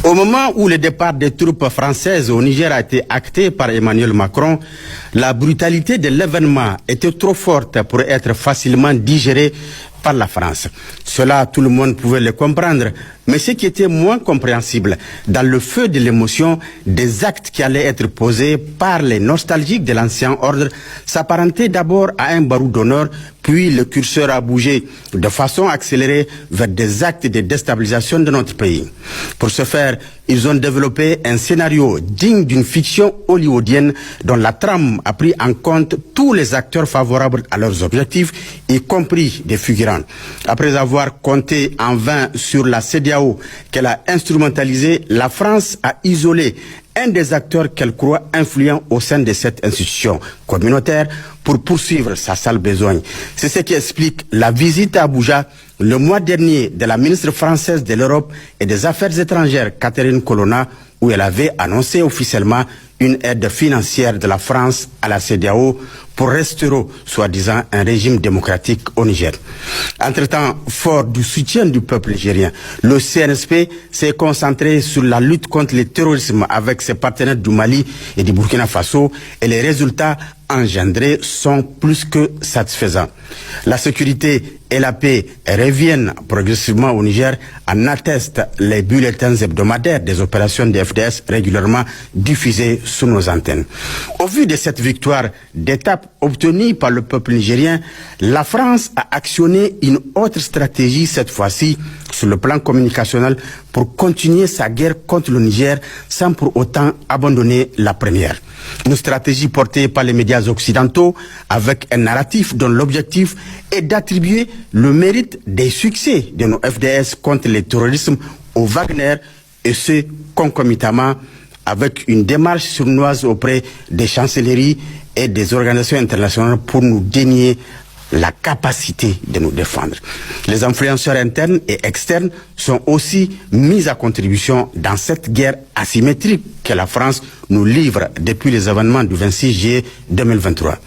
Au moment où le départ des troupes françaises au Niger a été acté par Emmanuel Macron, la brutalité de l'événement était trop forte pour être facilement digérée par la France. Cela, tout le monde pouvait le comprendre. Mais ce qui était moins compréhensible, dans le feu de l'émotion, des actes qui allaient être posés par les nostalgiques de l'ancien ordre s'apparentaient d'abord à un barreau d'honneur, puis le curseur a bougé de façon accélérée vers des actes de déstabilisation de notre pays. Pour ce faire, ils ont développé un scénario digne d'une fiction hollywoodienne dont la trame a pris en compte tous les acteurs favorables à leurs objectifs, y compris des figurants. Après avoir compté en vain sur la CEDEAO qu'elle a instrumentalisée, la France a isolé un des acteurs qu'elle croit influent au sein de cette institution communautaire pour poursuivre sa sale besogne. C'est ce qui explique la visite à Abuja le mois dernier de la ministre française de l'Europe et des Affaires étrangères, Catherine Colonna, où elle avait annoncé officiellement une aide financière de la France à la CEDEAO pour restaurer, soi-disant, un régime démocratique au Niger. Entre-temps, fort du soutien du peuple nigérien, le CNSP s'est concentré sur la lutte contre le terrorisme avec ses partenaires du Mali et du Burkina Faso, et les résultats engendrés sont plus que satisfaisants. La sécurité et la paix reviennent progressivement au Niger, en attestent les bulletins hebdomadaires des opérations de FDS régulièrement diffusés sur nos antennes. Au vu de cette victoire d'étape obtenue par le peuple nigérien, la France a actionné une autre stratégie, cette fois-ci sur le plan communicationnel, pour continuer sa guerre contre le Niger sans pour autant abandonner la première. Une stratégie portée par les médias occidentaux avec un narratif dont l'objectif est d'attribuer le mérite des succès de nos FDS contre le terrorisme au Wagner, et ce concomitamment avec une démarche sournoise auprès des chancelleries et des organisations internationales pour nous dénier la capacité de nous défendre. Les influenceurs internes et externes sont aussi mis à contribution dans cette guerre asymétrique que la France nous livre depuis les événements du 26 juillet 2023.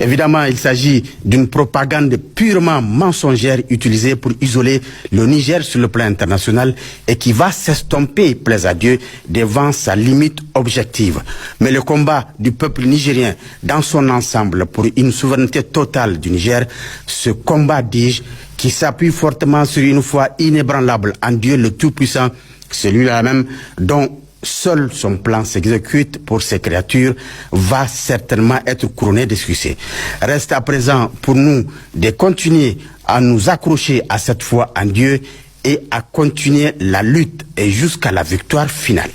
Évidemment, il s'agit d'une propagande purement mensongère utilisée pour isoler le Niger sur le plan international et qui va s'estomper, plaise à Dieu, devant sa limite objective. Mais le combat du peuple nigérien dans son ensemble pour une souveraineté totale du Niger, ce combat, dis-je, qui s'appuie fortement sur une foi inébranlable en Dieu le Tout-Puissant, celui-là même dont seul son plan s'exécute pour ces créatures, va certainement être couronné de succès. Reste à présent pour nous de continuer à nous accrocher à cette foi en Dieu et à continuer la lutte et jusqu'à la victoire finale.